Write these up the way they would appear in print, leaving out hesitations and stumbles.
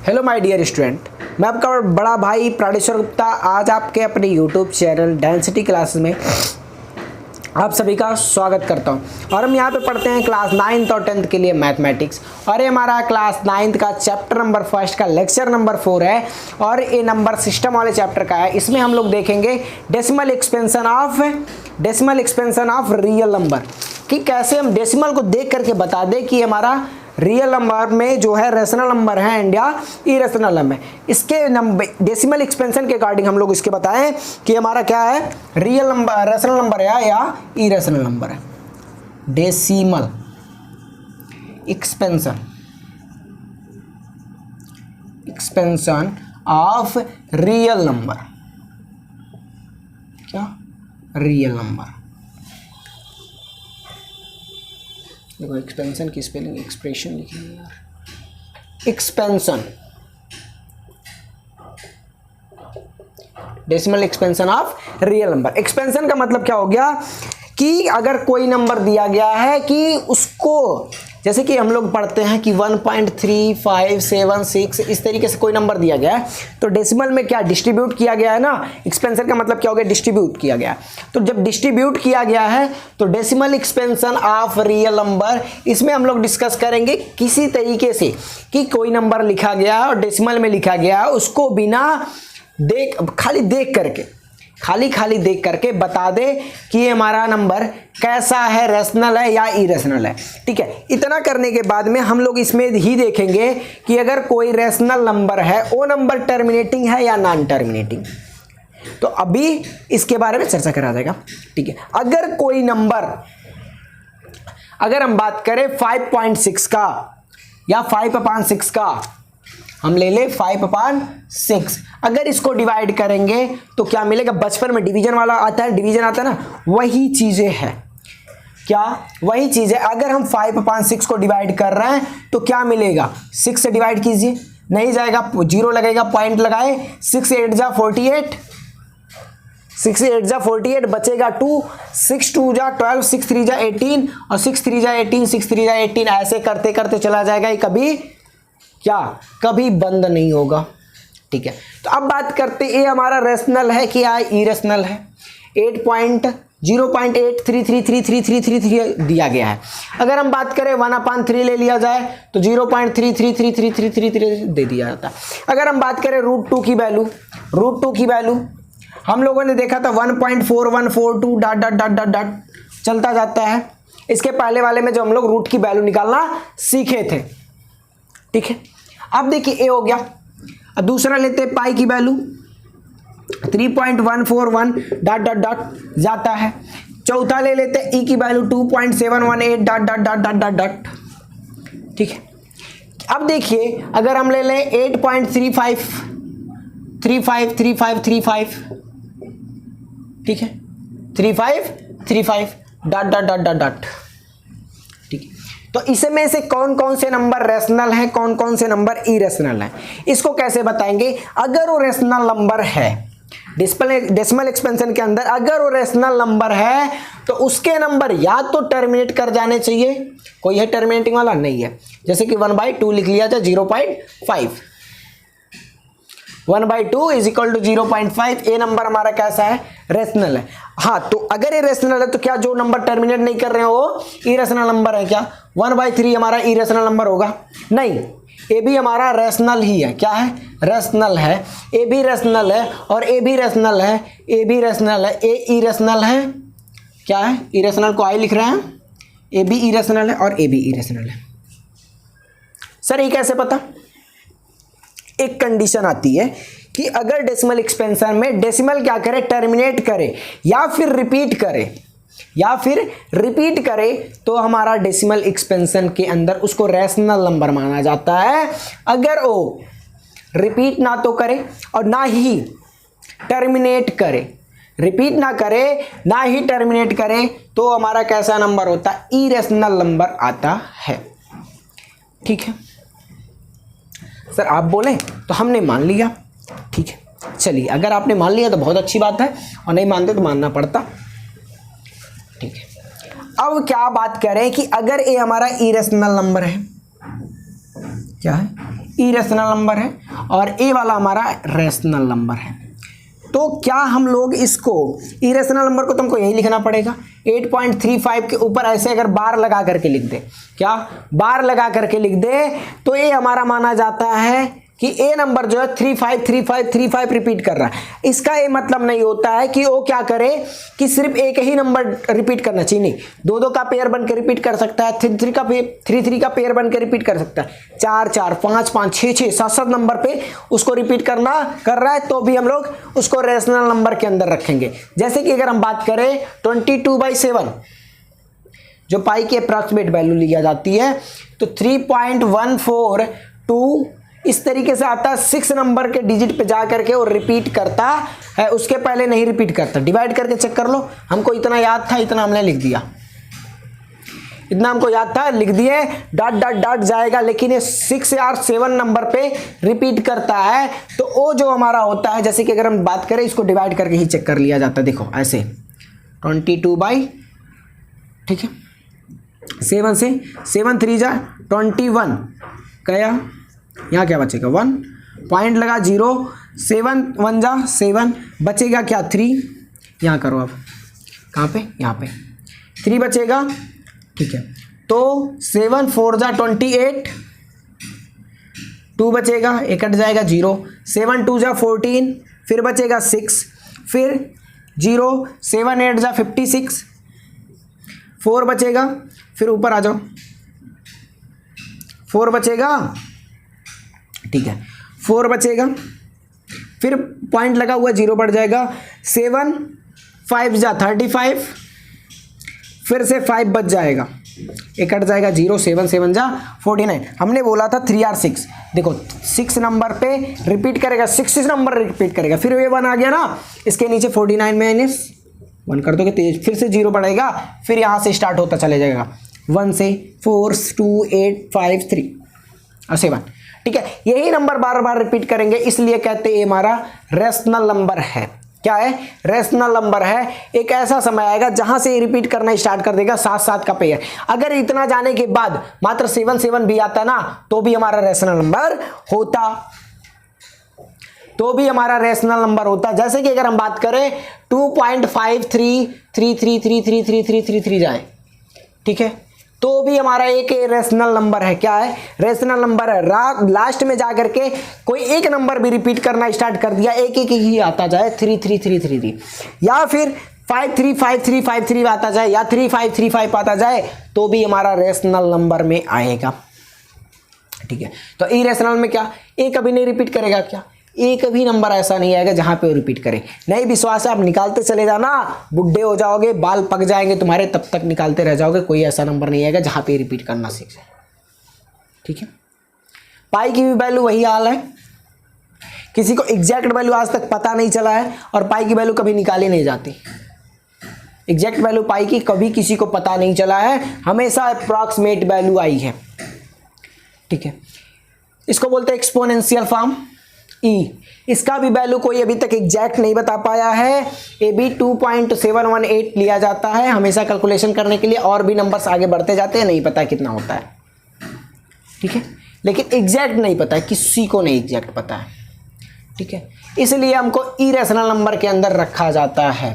Hello my dear student, मैं आपका बड़ा भाई प्राणेश्वर गुप्ता आज आपके अपने यूट्यूब चैनल डेंसिटी क्लासेस में आप सभी का स्वागत करता हूं। और हम यहां पे पढ़ते हैं क्लास 9th और 10th के लिए मैथमेटिक्स। और ये हमारा क्लास 9th का चैप्टर नंबर 1 का लेक्चर नंबर 4 है और ये नंबर सिस्टम वाले चैप्टर का है। इसमें हम लोग देखेंगे decimal expansion of real number, कि कैसे हम डेसिमल को देख करके बता दें कि हमारा रियल नंबर में जो है रेशनल नंबर है एंड या इरेशनल नंबर। इसके नंबर डेसिमल एक्सपेंशन के अकॉर्डिंग हम लोग इसके बताएं कि हमारा क्या है, रियल नंबर रेशनल नंबर है या इरेशनल नंबर है। Decimal expansion of real number, क्या रियल नंबर। देखो एक्सपेंशन की स्पेलिंग एक्सप्रेशन लिखी है यार। Expansion, decimal expansion of real number. Expansion का मतलब क्या हो गया कि अगर कोई नंबर दिया गया है कि उसको, जैसे कि हम लोग पढ़ते हैं कि 1.3576 इस तरीके से कोई नंबर दिया गया है तो डेसिमल में क्या डिस्ट्रीब्यूट किया गया है ना। एक्सपेंशन का मतलब क्या हो गया, डिस्ट्रीब्यूट किया गया। तो जब डिस्ट्रीब्यूट किया गया है तो decimal expansion of real number, इसमें हम लोग डिस्कस करेंगे किसी तरीके से कि कोई नंबर लिखा गया और डेसिमल में लिखा गया, उसको बिना खाली देख करके बता दे कि ये हमारा नंबर कैसा है, रेशनल है या इरेशनल है। ठीक है, इतना करने के बाद में हम लोग इसमें ही देखेंगे कि अगर कोई रेशनल नंबर है वो नंबर टर्मिनेटिंग है या नॉन टर्मिनेटिंग। तो अभी इसके बारे में चर्चा करा जाएगा। ठीक है, अगर कोई नंबर, अगर हम बात करें 5.6 का या 5/6 का, हम ले ले 5/6, अगर इसको डिवाइड करेंगे तो क्या मिलेगा। बचपन में डिवीजन वाला आता है, डिवीजन आता है ना, वही चीजें हैं। क्या वही चीज है। अगर हम 5/6 को डिवाइड कर रहे हैं तो क्या मिलेगा, 6 से डिवाइड कीजिए, नहीं जाएगा, 0 लगेगा, पॉइंट लगाए, 6 8 जा 48, 6 8 जा 48, बचेगा 2, 6 2 जा 12, 6 3 जा 18 और 6 3 जा 18, 6 3 जा 18, ऐसे करते करते चला जाएगा। ये कभी बंद नहीं होगा। ठीक है, तो अब बात करते हैं ये हमारा रेशनल है कि या इरेशनल है। 0.8333333 दिया गया है। अगर हम बात करें 1/3 ले लिया जाए तो 0.333333 दे दिया जाता है। अगर हम बात करें √2 की वैल्यू हम लोगों ने देखा था 1.4142 dot dot dot dot dot चलता जाता है। इसके पहले वाले में जो हम लोग रूट की वैल्यू निकालना सीखे थे। ठीक है, अब देखिए ए हो गया। अब दूसरा लेते हैं पाई की वैल्यू 3.141 डॉट डॉट डॉट जाता है। चौथा ले लेते हैं ई की value 2.718 dot dot dot dot dot dot. ठीक है, अब देखिए अगर हम ले लें 8.35 ठीक है, 3535 dot dot dot dot dot. ठीक है, तो इसमें से कौन कौन से नंबर रेशनल हैं, कौन कौन से नंबर इरेशनल हैं, इसको कैसे बताएंगे। अगर वो रेशनल नंबर है, डेसिमल एक्सपेंशन के अंदर अगर वो रेशनल नंबर है तो उसके नंबर या तो टर्मिनेट कर जाने चाहिए, कोई है टर्मिनेटिंग वाला नहीं है, जैसे कि 1/2 लिख लिया जाए 0.5, 1/2 इज इक्वल टू 0.5। ये नंबर हमारा कैसा है, रेशनल है। हाँ, तो अगर ये रेशनल है तो क्या जो नंबर टर्मिनेट नहीं कर रहे हो वो इरेशनल नंबर है क्या। 1/3 हमारा इरेशनल नंबर होगा नहीं, ए भी हमारा रेशनल ही है। क्या है, रेशनल है। ए भी रेशनल है और ए भी रेशनल है, ए भी रेशनल है, ए इरेशनल है। क्या है, इरेशनल को आई लिख रहे हैं, ए भी इरेशनल है और ए भी इरेशनल है। सर ये कैसे पता, एक कंडीशन आती है कि अगर डेसिमल एक्सपेंशन में डेसिमल क्या करे, टर्मिनेट करे या फिर रिपीट करे तो हमारा डेसिमल एक्सपेंशन के अंदर उसको रेशनल नंबर माना जाता है। अगर वो रिपीट ना तो करे और ना ही टर्मिनेट करे, रिपीट ना करे ना ही टर्मिनेट करे तो हमारा कैसा नंबर होता है, इरेशनल नंबर आता है। ठीक है सर, आप बोले तो हमने मान लिया। ठीक है, चलिए अगर आपने मान लिया तो बहुत अच्छी बात है और नहीं मानते तो मानना पड़ता। ठीक है, अब क्या बात करें कि अगर ये हमारा इरेशनल नंबर है, क्या है, इरेशनल नंबर है और ए वाला हमारा रेशनल नंबर है। तो क्या हम लोग इसको इरेशनल नंबर को तुमको यही लिखना पड़ेगा 8.35 के ऊपर ऐसे अगर बार लगा करके लिख दे, क्या बार लगा करके लिख दे तो ये हमारा माना जाता है कि ए नंबर जो है 353535 रिपीट कर रहा है। इसका ये मतलब नहीं होता है कि वो क्या करे कि सिर्फ एक ही नंबर रिपीट करना चाहिए, नहीं, दो दो का पेयर बन के रिपीट कर सकता है, थ्री थ्री का पेयर बन के रिपीट कर सकता है, 4 4 5 5 6 6 7 7 नंबर पे उसको रिपीट कर रहा है तो भी हम लोग उसको रेशनल नंबर के अंदर रखेंगे। जैसे कि अगर हम बात करें 22/7 जो पाई की अप्रॉक्सीमेट वैल्यू लिया जाती है तो 3.142 इस तरीके से आता है, 6 नंबर के डिजिट पे जा करके और रिपीट करता है, उसके पहले नहीं रिपीट करता। डिवाइड करके चेक कर लो, हमको इतना याद था, इतना हमने लिख दिया, इतना हमको याद था लिख दिए, डॉट डॉट डॉट जाएगा, लेकिन ये 6 या 7 नंबर पे रिपीट करता है तो वो जो हमारा होता है, जैसे कि अगर हम बात करें इसको डिवाइड करके ही चेक कर लिया जाता है। देखो ऐसे 22 ठीक है 7 से 7 3 जा 21 गया, यहाँ क्या बचेगा 1 पॉइंट लगा 0 7 1 जा 7 बचेगा क्या 3, यहाँ करो अब, कहाँ पे यहाँ पे 3 बचेगा, ठीक है। तो 7 4 जा 28 2 बचेगा, एक कट जाएगा 0 7 2 जा 14 फिर बचेगा 6 फिर 0 7 8 जा 56 4 बचेगा, फिर ऊपर आ जाओ 4 बचेगा, ठीक है 4 बचेगा, फिर पॉइंट लगा हुआ 0 बढ़ जाएगा, 7 5 जा 35 फिर से 5 बच जाएगा, एक कट जाएगा 0 7 7 जा 49। हमने बोला था 3 और 6, देखो 6 नंबर पे रिपीट करेगा, 6 नंबर रिपीट करेगा, फिर ये 1 आ गया ना, इसके नीचे 49 माइनस 1 कर दोगे तेज, फिर से 0 बढ़ेगा, फिर यहाँ से स्टार्ट होता चले जाएगा 1 से 4 2 8 5 3 और 7, ठीक है। यही नंबर बार बार रिपीट करेंगे, इसलिए कहते हैं ये हमारा रेशनल नंबर है। क्या है? रेशनल नंबर है। एक ऐसा समय आएगा जहां से रिपीट करना स्टार्ट कर देगा 7 7 का पेयर। अगर इतना जाने के बाद मात्र 7 7 भी आता ना तो भी हमारा रेशनल नंबर होता, तो भी हमारा रेशनल नंबर होता। जैसे कि अगर हम बात करें 2.5333333333 जाए, ठीक है, तो भी हमारा एक रेशनल नंबर है। क्या है? रेशनल नंबर है। लास्ट में जाकर के कोई एक नंबर भी रिपीट करना स्टार्ट कर दिया, एक एक ही आता जाए 33333, या फिर 535353 आता जाए, या 3535 आता जाए, तो भी हमारा रेशनल नंबर में आएगा। ठीक है, तो इरेशनल में क्या एक कभी नहीं रिपीट करेगा? क्या एक भी नंबर ऐसा नहीं आएगा जहां पे वो रिपीट करे। नहीं विश्वास है, आप निकालते चले जाना, बुढ़े हो जाओगे, बाल पक जाएंगे तुम्हारे, तब तक निकालते रह जाओगे, कोई ऐसा नंबर नहीं आएगा जहां पे रिपीट करना सीख जाए। ठीक है, पाई की भी वैल्यू वही हाल है। किसी को एग्जैक्ट वैल्यू आज तक पता नहीं चला है, और पाई की वैल्यू कभी निकाली नहीं जाती। एग्जैक्ट वैल्यू पाई की कभी किसी को पता नहीं चला है, हमेशा अप्रॉक्सीमेट वैल्यू आई है। ठीक है, इसको बोलते हैं एक्सपोनेंशियल फॉर्म ई। इसका भी वैल्यू कोई अभी तक एग्जैक्ट नहीं बता पाया है। ए भी 2.718 लिया जाता है हमेशा कैलकुलेशन करने के लिए, और भी नंबर्स आगे बढ़ते जाते हैं, नहीं पता कितना होता है। ठीक है, लेकिन एग्जैक्ट नहीं पता है, किसी को नहीं एग्जैक्ट पता है। ठीक है, इसलिए हमको इरेशनल नंबर के अंदर रखा जाता है।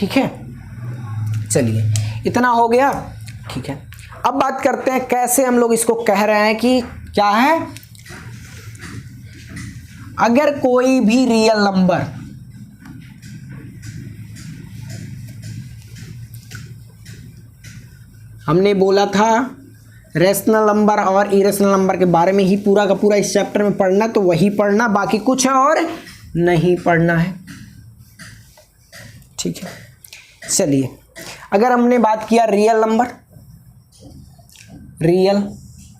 ठीक है, चलिए इतना हो गया। ठीक है, अब बात करते हैं कैसे हम लोग इसको कह रहे हैं कि क्या है। अगर कोई भी रियल नंबर हमने बोला था रेशनल नंबर और इरेशनल नंबर के बारे में ही पूरा का पूरा इस चैप्टर में पढ़ना, तो वही पढ़ना, बाकी कुछ और नहीं पढ़ना है। ठीक है, चलिए अगर हमने बात किया रियल नंबर, रियल,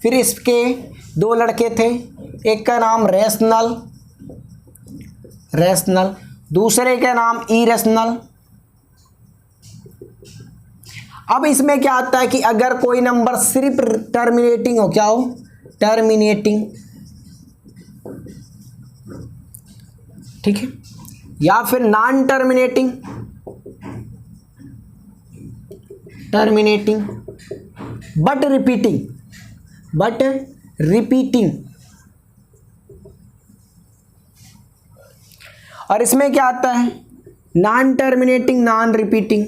फिर इसके दो लड़के थे, एक का नाम रेशनल, दूसरे का नाम इरेशनल। अब इसमें क्या आता है कि अगर कोई नंबर सिर्फ टर्मिनेटिंग हो, क्या हो? टर्मिनेटिंग। ठीक है, या फिर नॉन टर्मिनेटिंग, बट रिपीटिंग, और इसमें क्या आता है, non terminating non repeating.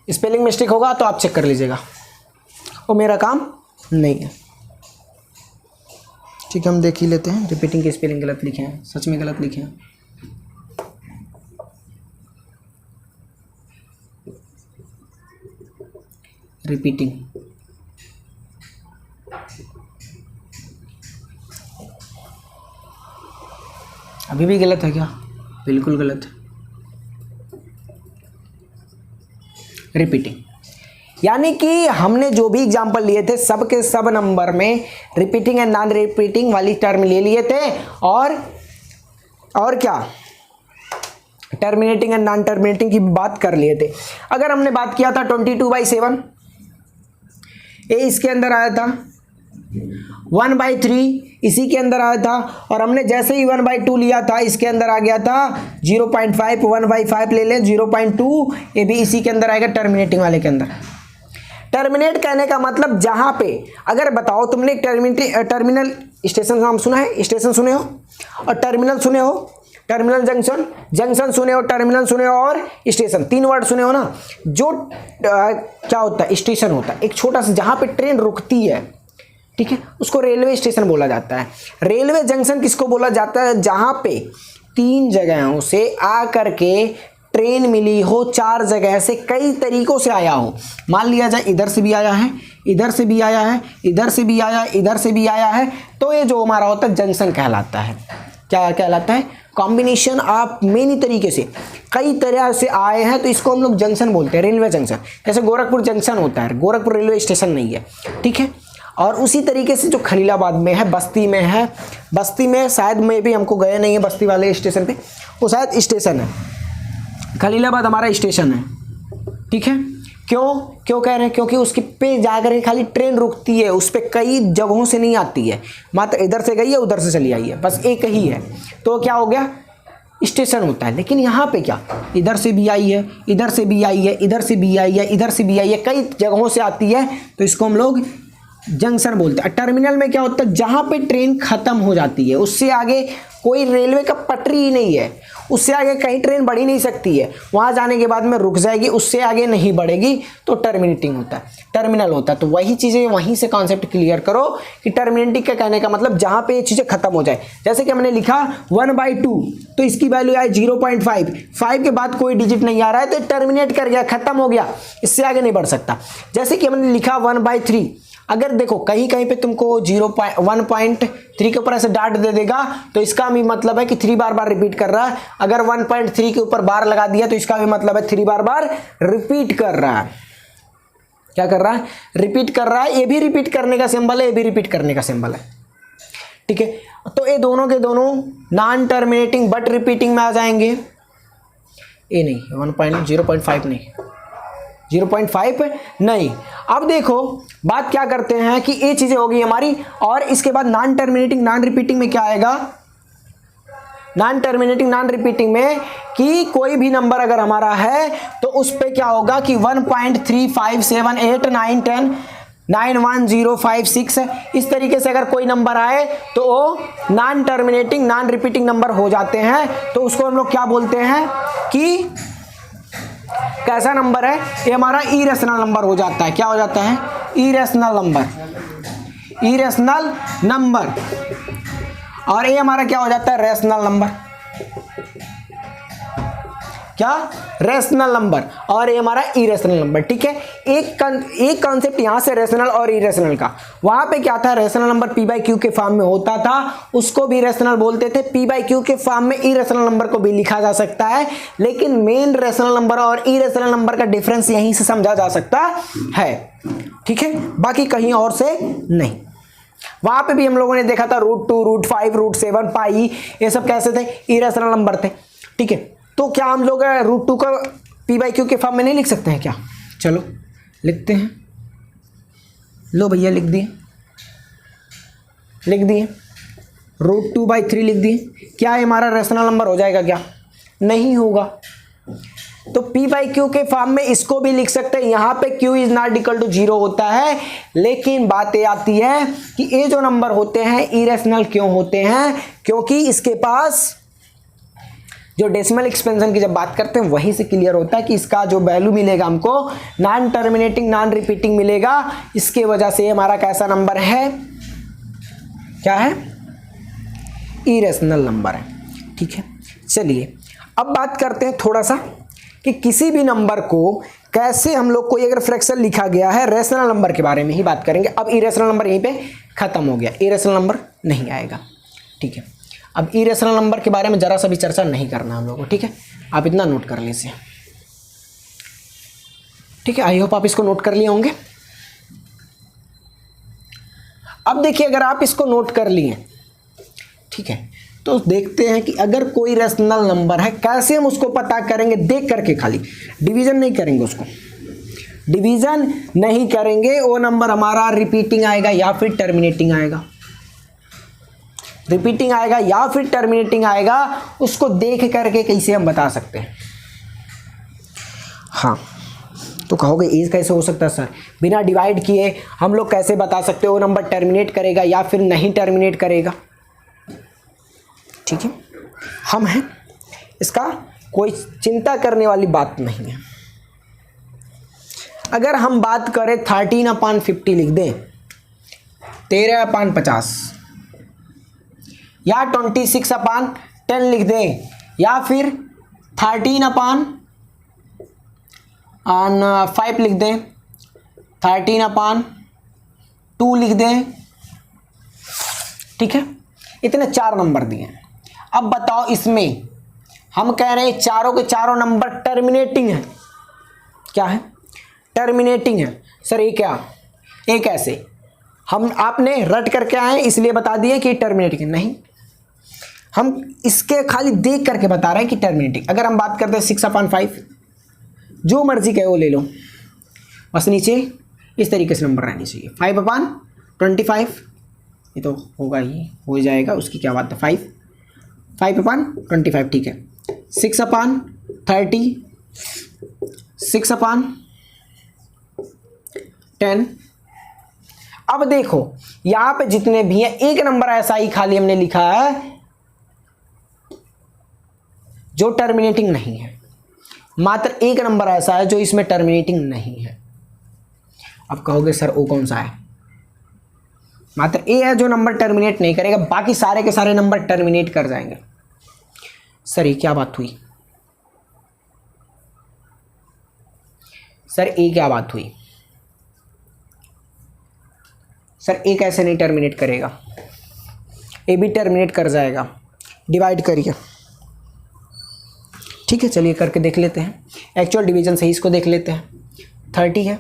Spelling mistake होगा तो आप चेक कर लीजिएगा, वो मेरा काम नहीं है। ठीक है, हम देख ही लेते हैं। रिपीटिंग की स्पेलिंग गलत लिखे हैं, सच में गलत लिखे हैं। रिपीटिंग, अभी भी गलत है क्या? बिल्कुल गलत है। रिपीटिंग यानी कि हमने जो भी एग्जाम्पल लिए थे सब के सब नंबर में रिपीटिंग एंड नॉन रिपीटिंग वाली टर्म ले लिए थे, और क्या, टर्मिनेटिंग एंड नॉन टर्मिनेटिंग की बात कर लिए थे। अगर हमने बात किया था 22/7, ये इसके अंदर आया था, 1/3 इसी के अंदर आया था, और हमने जैसे ही 1/2 लिया था इसके अंदर आ गया था 0.5, 1/5 ले लें 0.2, ये भी इसी के अंदर आएगा टर्मिनेटिंग वाले के अंदर। टर्मिनेट कहने का मतलब जहां पे, अगर बताओ तुमने टर्मिनल स्टेशन नाम सुना है, स्टेशन सुने हो, और टर्मिनल सुने हो, टर्मिनल जंक्शन, जंक्शन सुने हो, टर्मिनल सुने हो, और स्टेशन, 3 वर्ड सुने हो ना। जो क्या होता है, स्टेशन होता है एक छोटा सा जहां पे ट्रेन रुकती है, ठीक है, उसको रेलवे स्टेशन बोला जाता है। रेलवे जंक्शन किसको बोला जाता है, जहां पे 3 जगहों से आ करके ट्रेन मिली हो, 4 जगह से कई तरीकों से आया हो। मान लिया जाए इधर से भी आया है, इधर से भी आया है, इधर से भी आया है, इधर से भी आया है, तो ये जो हमारा होता है जंक्शन कहलाता है। क्या कहलाता है, कॉम्बिनेशन ऑफ मेनी तरीके से, कई तरह से आए हैं तो इसको हम लोग जंक्शन बोलते हैं, रेलवे जंक्शन। जैसे गोरखपुर जंक्शन होता है, गोरखपुर रेलवे स्टेशन नहीं है, ठीक है। और उसी तरीके से जो खलीलाबाद में है, बस्ती में है, बस्ती में शायद में भी हमको गए नहीं है बस्ती वाले स्टेशन पे, वो शायद स्टेशन है, खलीलाबाद हमारा स्टेशन है, ठीक है। क्यों कह रहे हैं, क्योंकि उसके पे जाकर खाली ट्रेन रुकती है, उस पर कई जगहों से नहीं आती है, मात्र इधर से गई है उधर से चली आई है, बस एक ही है, तो क्या हो गया, स्टेशन होता है। लेकिन यहाँ पे क्या, इधर से भी आई है, इधर से भी आई है, इधर से भी आई है, इधर से भी आई है, कई जगहों से आती है, तो इसको हम लोग जंक्शन बोलते हैं। टर्मिनल में क्या होता है, जहाँ पे ट्रेन खत्म हो जाती है, उससे आगे कोई रेलवे का पटरी ही नहीं है, उससे आगे कहीं ट्रेन बढ़ ही नहीं सकती है, वहाँ जाने के बाद में रुक जाएगी, उससे आगे नहीं बढ़ेगी, तो टर्मिनेटिंग होता है, टर्मिनल होता है। तो वही चीज़ें वहीं से कॉन्सेप्ट क्लियर करो कि टर्मिनेटिंग का कहने का मतलब जहाँ पे ये चीज़ें खत्म हो जाए। जैसे कि हमने लिखा 1/2, तो इसकी वैल्यू आई 0.5, 5 के बाद कोई डिजिट नहीं आ रहा है तो टर्मिनेट कर गया, खत्म हो गया, इससे आगे नहीं बढ़ सकता। जैसे कि हमने लिखा 1/3, अगर देखो कहीं कहीं पे तुमको 1.3 के ऊपर ऐसे डाट दे देगा तो इसका भी मतलब है कि 3 बार रिपीट कर रहा है। अगर 1.3 के ऊपर बार लगा दिया तो इसका भी मतलब है 3 बार रिपीट कर रहा है। क्या कर रहा है, रिपीट कर रहा है। ये भी रिपीट करने का सिंबल है, ये भी रिपीट करने का सिंबल है, ठीक है। तो ये दोनों के दोनों नॉन टर्मिनेटिंग बट रिपीटिंग में आ जाएंगे। ये नहीं 0.5 नहीं, 0.5 नहीं। अब देखो बात क्या करते हैं कि ये चीजें होगी हमारी, और इसके बाद नॉन टर्मिनेटिंग नॉन रिपीटिंग में क्या आएगा, नॉन टर्मिनेटिंग नॉन रिपीटिंग में कि कोई भी नंबर अगर हमारा है तो उस पे क्या होगा कि 1.3578 9 10 91056 इस तरीके से अगर कोई नंबर आए तो वो non terminating non repeating number हो जाते हैं। तो उसको हम लोग क्या बोलते हैं कि कैसा नंबर है, ये हमारा इरेशनल नंबर हो जाता है। क्या हो जाता है, इरेशनल नंबर, इरेशनल नंबर। और ये हमारा क्या हो जाता है, रेशनल नंबर। क्या, रेशनल नंबर। और ये हमारा इरेशनल नंबर, ठीक है। एक कॉन्सेप्ट यहां से रेशनल और इरेशनल का, वहां पे क्या था, रेशनल नंबर p/q के फॉर्म में होता था, उसको भी रेशनल बोलते थे। p/q के फॉर्म में इरेशनल नंबर को भी लिखा जा सकता है, लेकिन मेन रेशनल नंबर और इरेशनल नंबर का डिफरेंस यहीं से समझा जा सकता है, ठीक है, बाकी कहीं और से नहीं। वहां पे भी हम लोगों ने देखा था √2, √5, √7, पाई, ये सब कैसे थे, इरेशनल नंबर थे, ठीक है। तो क्या हम लोग √2 का p/q के फॉर्म में नहीं लिख सकते हैं क्या, चलो लिखते हैं। लो भैया लिख दिए, लिख दिए, √2/3 लिख दिए। क्या ये हमारा रेशनल नंबर हो जाएगा क्या? नहीं होगा। तो p/q के फॉर्म में इसको भी लिख सकते हैं। यहां पे q is not equal to 0 होता है, लेकिन बात ये आती है कि ये जो नंबर होते हैं इरेशनल क्यों होते हैं? क्योंकि इसके पास जो डेसिमल एक्सपेंशन की जब बात करते हैं वहीं से क्लियर होता है कि इसका जो वैल्यू मिलेगा हमको नॉन टर्मिनेटिंग नॉन रिपीटिंग मिलेगा। इसके वजह से हमारा कैसा नंबर है? क्या है? इरेशनल नंबर है। ठीक है, चलिए अब बात करते हैं थोड़ा सा कि किसी भी नंबर को कैसे हम लोग को अगर फ्रैक्शन लिखा गया है, रेशनल नंबर के बारे में ही बात करेंगे। अब इरेशनल नंबर यहीं पे खत्म हो गया, इरेशनल नंबर नहीं आएगा। ठीक है, अब इरेशनल नंबर के बारे में जरा सा भी चर्चा नहीं करना हम लोगों को। ठीक है, आप इतना नोट कर लीजिए। ठीक है, आई होप आप इसको नोट कर लिए होंगे। अब देखिए, अगर आप इसको नोट कर लिए, ठीक है, तो देखते हैं कि अगर कोई रेशनल नंबर है कैसे हम उसको पता करेंगे। देख करके, खाली डिवीजन नहीं करेंगे, उसको डिवीजन नहीं करेंगे। वो नंबर हमारा रिपीटिंग आएगा या फिर टर्मिनेटिंग आएगा, रिपीटिंग आएगा या फिर टर्मिनेटिंग आएगा, उसको देख करके कैसे हम बता सकते हैं। हाँ, तो कहोगे ये कैसे हो सकता है सर? बिना डिवाइड किए हम लोग कैसे बता सकते हो वो नंबर टर्मिनेट करेगा या फिर नहीं टर्मिनेट करेगा? ठीक है, हम हैं, इसका कोई चिंता करने वाली बात नहीं है। अगर हम बात करें 13/50 लिख दें, 13/50, या 26/10 लिख दें, या फिर 13/5 लिख दें, 13/2 लिख दें। ठीक है, इतने 4 नंबर दिए हैं। अब बताओ, इसमें हम कह रहे हैं चारों के चारों नंबर टर्मिनेटिंग है। क्या है? टर्मिनेटिंग है। सर ये क्या? ये कैसे? हम आपने रट करके आए इसलिए बता दिए कि टर्मिनेटिंग है? नहीं, हम इसके खाली देख करके बता रहे हैं कि टर्मिनेटिंग। अगर हम बात करते हैं 6/5, जो मर्जी कहे वो ले लो, बस नीचे इस तरीके से नंबर रहनी चाहिए। 5/25, ये तो होगा ही, हो जाएगा, उसकी क्या बात है। 5/25, ठीक है। 6/30, 6/10। अब देखो यहां पे जितने भी हैं, एक नंबर ऐसा ही खाली हमने लिखा है जो टर्मिनेटिंग नहीं है। मात्र एक नंबर ऐसा है जो इसमें टर्मिनेटिंग नहीं है। अब कहोगे सर वो कौन सा है? मात्र ए है जो नंबर टर्मिनेट नहीं करेगा, बाकी सारे के सारे नंबर टर्मिनेट कर जाएंगे। सर ये क्या बात हुई? सर ए क्या बात हुई? सर ए कैसे नहीं टर्मिनेट करेगा? ए भी टर्मिनेट कर जाएगा। डिवाइड करिए। ठीक है, चलिए करके देख लेते हैं। एक्चुअल डिवीजन से ही इसको देख लेते हैं। 30 है,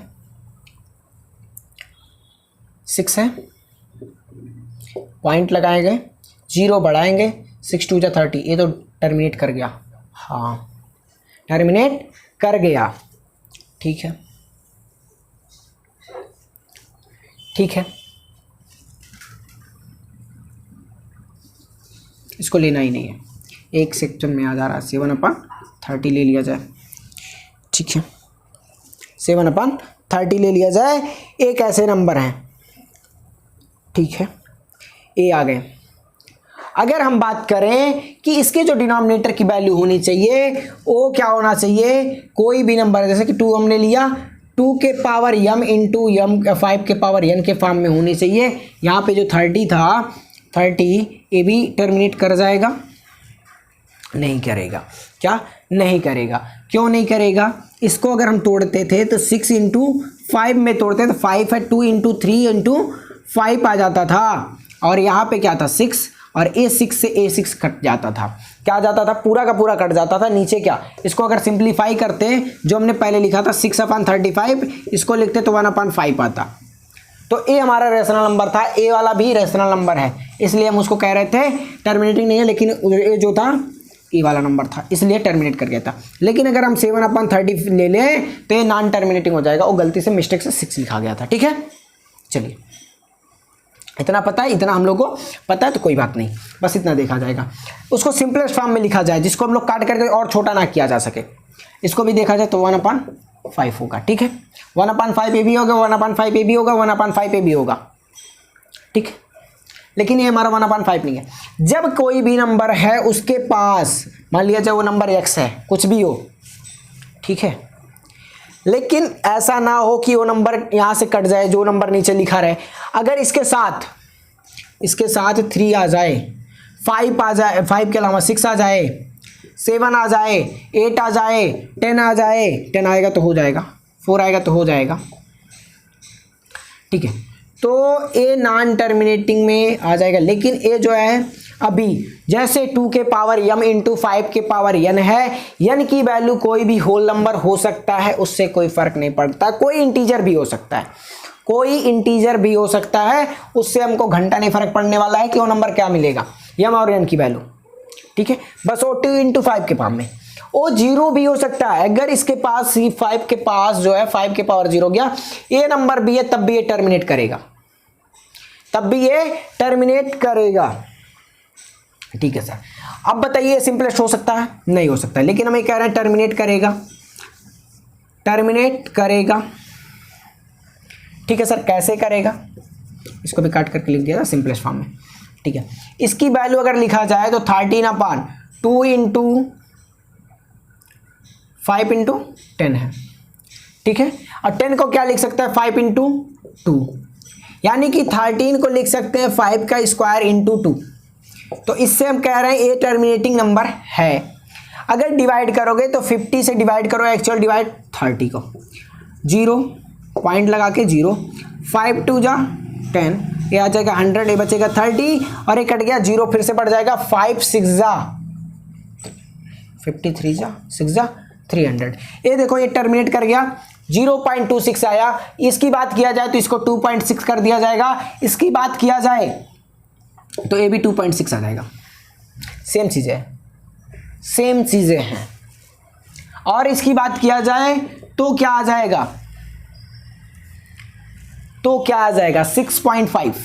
6 है, पॉइंट लगाएंगे, 0 बढ़ाएंगे, 6 2 30, ये तो टर्मिनेट कर गया। हाँ, टर्मिनेट कर गया। ठीक है, ठीक है, इसको लेना ही नहीं है, एक सेक्शन में आ जा रहा है। 7/30 ले लिया जाए। ठीक है, 7/30 ले लिया जाए। एक ऐसे नंबर हैं, ठीक है, ए आ गए। अगर हम बात करें कि इसके जो डिनोमिनेटर की वैल्यू होनी चाहिए वो क्या होना चाहिए? कोई भी नंबर, जैसे कि 2 हमने लिया, 2 के पावर m इंटू m, 5 के पावर n के फॉर्म में होनी चाहिए। यहाँ पे जो 30 था, 30 ये भी टर्मिनेट कर जाएगा? नहीं करेगा। क्या नहीं करेगा? क्यों नहीं करेगा? इसको अगर हम तोड़ते थे तो 6 इंटू 5 में तोड़ते तो 5 है, 2 इंटू 3 इंटू 5 आ जाता था, और यहाँ पे क्या था 6, और A6 से A6 कट जाता था। क्या जाता था? पूरा का पूरा कट जाता था। नीचे क्या, इसको अगर सिंप्लीफाई करते जो हमने पहले लिखा था 6/35, इसको लिखते तो 1/5 आता। तो ए हमारा रेशनल नंबर था, ए वाला भी रेशनल नंबर है, इसलिए हम उसको कह रहे थे टर्मिनेटिंग नहीं है, लेकिन ए जो था ए वाला नंबर था, इसलिए टर्मिनेट कर गया था। लेकिन अगर हम 7/30 ले लें तो ये नॉन टर्मिनेटिंग हो जाएगा, वो गलती से मिस्टेक से 6 लिखा गया था। ठीक है, चलिए इतना पता है, इतना हम लोग को पता है तो कोई बात नहीं, बस इतना देखा जाएगा। उसको सिंपलेस्ट फॉर्म में लिखा जाए जिसको हम लोग काट करके और छोटा ना किया जा सके, इसको भी देखा जाए तो 1/5 होगा। ठीक है, 1/5 ये भी होगा, 1/5 ये भी होगा, 1/5 ये भी होगा। ठीक, लेकिन ये हमारा 1/5 नहीं है। जब कोई भी नंबर है उसके पास, मान लिया जाए वो नंबर x है, कुछ भी हो, ठीक है, लेकिन ऐसा ना हो कि वो नंबर यहाँ से कट जाए, जो नंबर नीचे लिखा रहे। अगर इसके साथ 3 आ जाए, 5 आ जाए, 5 के अलावा 6 आ जाए, 7 आ जाए, 8 आ जाए, 10 आ जाए, 10 आएगा तो हो जाएगा, 4 आएगा तो हो जाएगा। ठीक है, तो ए नॉन टर्मिनेटिंग में आ जाएगा। लेकिन ए जो है अभी जैसे 2 के पावर m इंटू 5 के पावर n है, n की वैल्यू कोई भी होल नंबर हो सकता है, उससे कोई फर्क नहीं पड़ता। कोई इंटीजर भी हो सकता है, कोई इंटीजर भी हो सकता है, उससे हमको घंटा नहीं फर्क पड़ने वाला है कि वो नंबर क्या मिलेगा, m और n की वैल्यू। ठीक है, बस वो 2 इंटू 5 के पावर में, वो 0 भी हो सकता है। अगर इसके पास 5 के पास जो है 5 के पावर 0 गया, ये नंबर भी है, तब भी ये टर्मिनेट करेगा, तब भी ये टर्मिनेट करेगा। ठीक है सर, अब बताइए सिंपलेस्ट हो सकता है? नहीं हो सकता, लेकिन हम ये कह रहे हैं टर्मिनेट करेगा, टर्मिनेट करेगा। ठीक है सर, कैसे करेगा? इसको भी काट करके लिख दिया था सिंपलेस्ट फॉर्म में। ठीक है, इसकी वैल्यू अगर लिखा जाए तो 13/2 इंटू 5 इंटू 10 है। ठीक है, और 10 को क्या लिख सकता है? 5 इंटू 2, यानी कि 13 को लिख सकते हैं 5 का स्क्वायर इंटू 2। तो इससे हम कह रहे हैं ये टर्मिनेटिंग नंबर है। अगर डिवाइड करोगे तो 50 से डिवाइड करो, एक्चुअल डिवाइड 30 को, 0 पॉइंट लगा के 0, 5 2 जा 10, ये आ जाएगा 100, ये बचेगा 30 और ये कट गया 0, फिर से बढ़ जाएगा 5 6 जा 53 जा 6 जा 300। ये देखो ये टर्मिनेट कर गया, 0.26 आया। इसकी बात किया जाए तो इसको 2.6 कर दिया जाएगा, इसकी बात किया जाए तो ये भी 2.6 आ जाएगा। सेम चीज़ें हैं, सेम चीज़ें हैं। और इसकी बात किया जाए तो क्या आ जाएगा? तो क्या आ जाएगा? 6.5।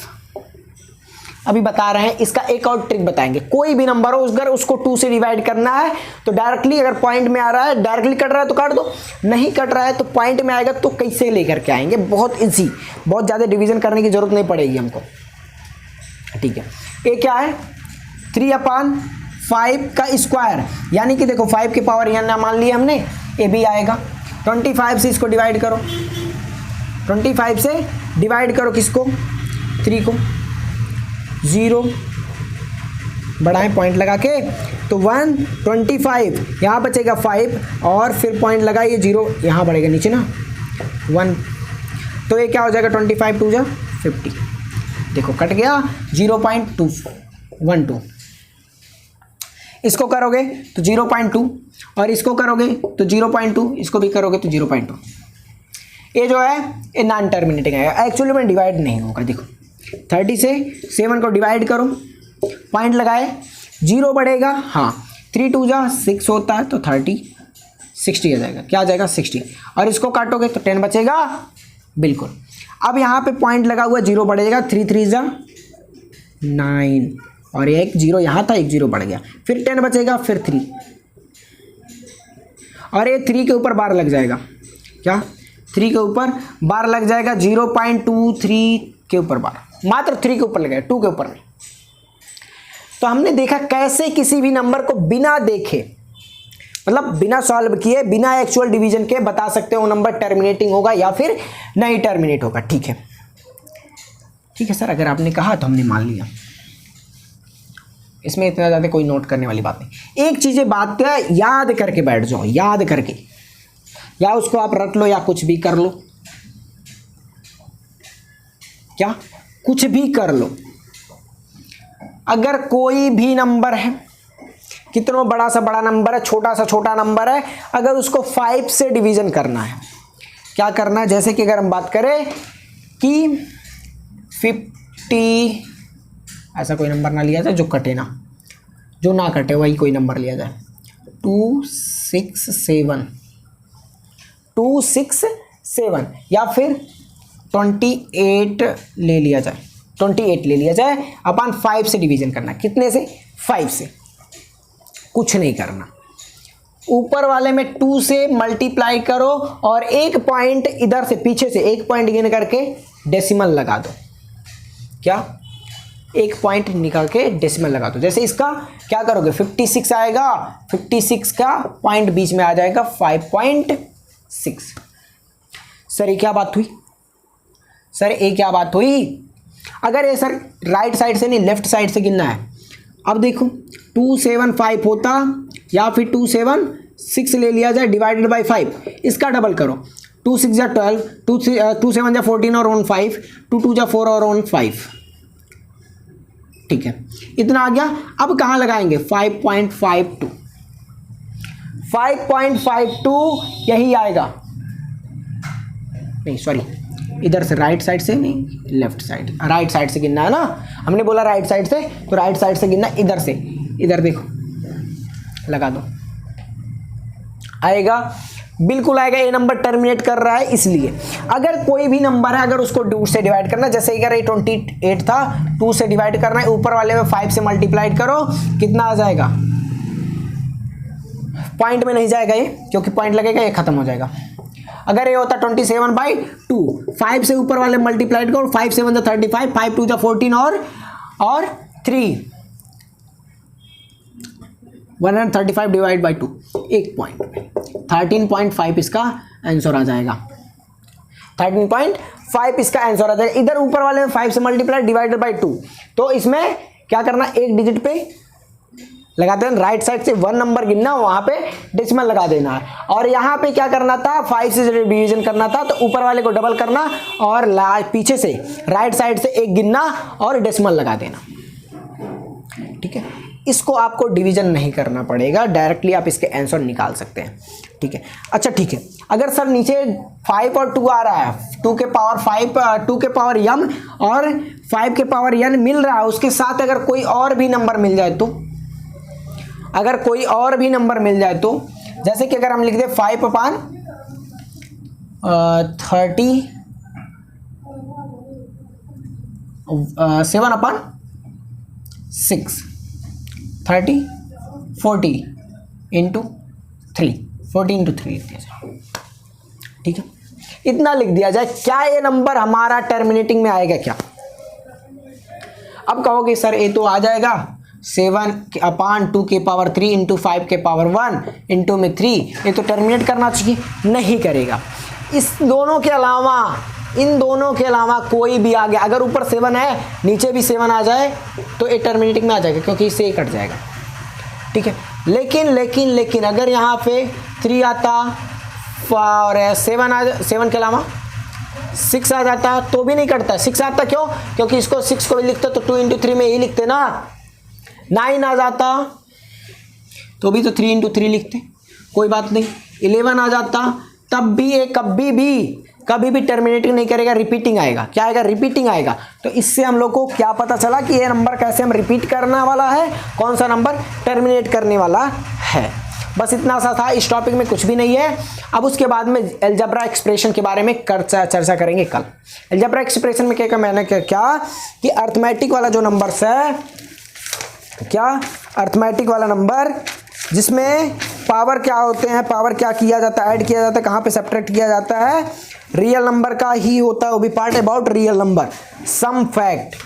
अभी बता रहे हैं, इसका एक और ट्रिक बताएंगे। कोई भी नंबर हो, अगर उसको 2 से डिवाइड करना है तो डायरेक्टली, अगर पॉइंट में आ रहा है डायरेक्टली कट रहा है तो काट दो, नहीं कट रहा है तो पॉइंट में आएगा तो कैसे लेकर के आएंगे? बहुत इजी, बहुत ज़्यादा डिवीजन करने की जरूरत नहीं पड़ेगी हमको। ठीक है, ये क्या है? 3/5 का स्क्वायर, यानी कि देखो 5 के पावर n मान लिया हमने, ये भी आएगा। 25 से इसको डिवाइड करो, 25 से डिवाइड करो किसको? 3 को, 0 बढ़ाएं पॉइंट लगा के तो 125, यहाँ बचेगा 5 और फिर पॉइंट लगाइए 0, यहाँ बढ़ेगा नीचे ना 1, तो ये क्या हो जाएगा? 25 2 जा 50, देखो कट गया 0.212। इसको करोगे तो 0.2 और इसको करोगे तो 0.2, इसको भी करोगे तो 0.2। ये जो है ये नॉन टर्मिनेटिंग है, एक्चुअली में डिवाइड नहीं होगा। देखो 30 से 7 को डिवाइड करो, पॉइंट लगाए 0 बढ़ेगा, हाँ 3 2 जा 6 होता है तो 30 60 आ जाएगा। क्या आ जाएगा? 60। और इसको काटोगे तो 10 बचेगा, बिल्कुल। अब यहाँ पे पॉइंट लगा हुआ 0 बढ़ेगा, 3 3 जा 9 और एक 0 यहाँ था, एक 0 बढ़ गया, फिर 10 बचेगा, फिर 3 और ये 3 के ऊपर बार लग जाएगा। क्या? 3 के ऊपर बार लग जाएगा, 0.23 के ऊपर बार, मात्र 3 के ऊपर लगेगा, 2 के ऊपर नहीं। तो हमने देखा कैसे किसी भी नंबर को बिना देखे, मतलब बिना सॉल्व किए, बिना एक्चुअल डिवीजन के बता सकते हो नंबर टर्मिनेटिंग होगा या फिर नहीं टर्मिनेट होगा। ठीक है, ठीक है सर, अगर आपने कहा तो हमने मान लिया, इसमें इतना ज़्यादा कोई नोट करने वाली बात नहीं। एक चीज़ें बात याद करके बैठ जाओ, याद करके, या उसको आप रट लो या कुछ भी कर लो, क्या कुछ भी कर लो। अगर कोई भी नंबर है, कितना बड़ा सा बड़ा नंबर है, छोटा सा छोटा नंबर है, अगर उसको 5 से डिवीजन करना है, क्या करना है? जैसे कि अगर हम बात करें कि 50, ऐसा कोई नंबर ना लिया जाए जो कटे ना, जो ना कटे वही कोई नंबर लिया जाए। 267 या फिर 28 ले लिया जाए। 28 ले लिया जाए, अपन 5 से डिवीजन करना। कितने से? 5 से। कुछ नहीं करना, ऊपर वाले में 2 से मल्टीप्लाई करो और एक पॉइंट इधर से पीछे से एक पॉइंट गिन करके डेसिमल लगा दो। क्या? एक पॉइंट निकाल के डेसिमल लगा दो। जैसे इसका क्या करोगे, 56 आएगा, 56 का पॉइंट बीच में आ जाएगा 5.6। सर ये क्या बात हुई? सर ये क्या बात हुई? अगर ये सर राइट साइड से नहीं लेफ्ट साइड से गिनना है, अब देखो 275 होता या फिर 276 ले लिया जाए डिवाइडेड बाय 5, इसका डबल करो। 2 6 जा 12, 2 7 जा 14 और 1 5, 2 2 जा 4 और 1 5। ठीक है, इतना आ गया। अब कहाँ लगाएंगे? 5.52। 5.52 यही आएगा, नहीं सॉरी, इधर से राइट साइड से नहीं, लेफ्ट साइड, राइट साइड से गिनना है ना, हमने बोला राइट साइड से, तो राइट साइड से गिनना, इधर से, इधर देखो लगा दो, आएगा, बिल्कुल आएगा। ये नंबर टर्मिनेट कर रहा है इसलिए। अगर कोई भी नंबर है, अगर उसको 2 से डिवाइड करना, जैसे अगर ये 28 था, 2 से डिवाइड करना है, ऊपर वाले में 5 से मल्टीप्लाइड करो, कितना आ जाएगा? पॉइंट में नहीं जाएगा ये, क्योंकि पॉइंट लगेगा ये खत्म हो जाएगा। अगर ये होता 27/2, 5 से ऊपर वाले मल्टीप्लाइड करो, 5 7 जा 35, 5 2 जा 14 और 3, 135 डिवाइड बाई 2, एक पॉइंट में 13.5 इसका आंसर आ जाएगा। 13.5 इसका आंसर आ जाएगा। इधर ऊपर वाले में 5 से मल्टीप्लाई डिवाइडेड बाई 2, तो इसमें क्या करना, एक डिजिट पे लगाते हैं, राइट साइड से 1 नंबर गिनना, वहां पे डेसिमल लगा देना है। और यहाँ पे क्या करना था, 5 से डिवीजन करना था, तो ऊपर वाले को डबल करना और पीछे से राइट साइड से एक गिनना और डेसिमल लगा देना। ठीक है, इसको आपको डिवीजन नहीं करना पड़ेगा, डायरेक्टली आप इसके आंसर निकाल सकते हैं। ठीक है, अच्छा ठीक है, अगर सर नीचे 5 और 2 आ रहा है, 2 के पावर 5, 2 के पावर m और 5 के पावर n मिल रहा है, उसके साथ अगर कोई और भी नंबर मिल जाए तो, अगर कोई और भी नंबर मिल जाए तो, जैसे कि अगर हम लिख दें 5/30, 7/6, 30, 40 इंटू 3, 40 इंटू 3 लिख दिया जाए। ठीक है, इतना लिख दिया जाए। क्या ये नंबर हमारा टर्मिनेटिंग में आएगा क्या? अब कहोगे सर ये तो आ जाएगा 7/2 के पावर 3 इंटू 5 के पावर 1 इंटू में 3, ये तो टर्मिनेट करना चाहिए, नहीं करेगा। इस दोनों के अलावा, इन दोनों के अलावा कोई भी आ गया, अगर ऊपर 7 है नीचे भी 7 आ जाए तो ये टर्मिनेटिंग में आ जाएगा, क्योंकि इससे ये कट जाएगा। ठीक है, लेकिन अगर यहाँ पे 3 आता और 7 के अलावा 6 आ जाता तो भी नहीं कटता। 6 आता क्यों? क्योंकि इसको 6 को भी लिखते तो 2 इंटू 3 में यही लिखते ना। 9 आ जाता तो भी तो 3 इंटू 3 लिखते, कोई बात नहीं। 11 आ जाता तब भी ये कभी भी टर्मिनेटिंग नहीं करेगा, रिपीटिंग आएगा। क्या आएगा? रिपीटिंग आएगा। तो इससे हम लोग को क्या पता चला कि ये नंबर कैसे हम रिपीट करने वाला है, कौन सा नंबर टर्मिनेट करने वाला है। बस इतना सा था, इस टॉपिक में कुछ भी नहीं है। अब उसके बाद में अलजेब्रा एक्सप्रेशन के बारे में चर्चा करेंगे कल। अलजेब्रा एक्सप्रेशन में क्या मैंने क्या कि अर्थमेटिक वाला जो नंबर्स है, क्या अर्थमेटिक वाला नंबर जिसमें पावर क्या होते हैं, पावर क्या किया जाता है, ऐड किया जाता है, कहाँ पे सब्ट्रैक्ट किया जाता है, रियल नंबर का ही होता है। वो भी part about real number, some fact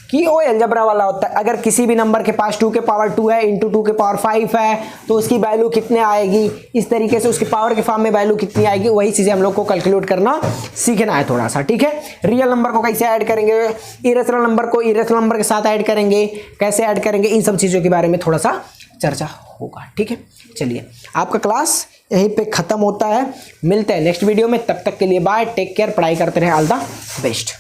कि वो अलजेब्रा वाला होता है। अगर किसी भी नंबर के पास 2 के पावर 2 है इंटू 2 के पावर 5 है तो उसकी वैल्यू कितने आएगी, इस तरीके से उसकी पावर के फॉर्म में वैल्यू कितनी आएगी, वही चीज़ें हम लोग को कैलकुलेट करना सीखना है थोड़ा सा। ठीक है, रियल नंबर को कैसे ऐड करेंगे, इरेशनल नंबर को इरेशनल नंबर के साथ ऐड करेंगे, कैसे ऐड करेंगे, इन सब चीज़ों के बारे में थोड़ा सा चर्चा होगा। ठीक है, चलिए आपका क्लास यहीं पे ख़त्म होता है। मिलते हैं नेक्स्ट वीडियो में, तब तक के लिए बाय, टेक केयर, पढ़ाई करते रहें, ऑल द बेस्ट।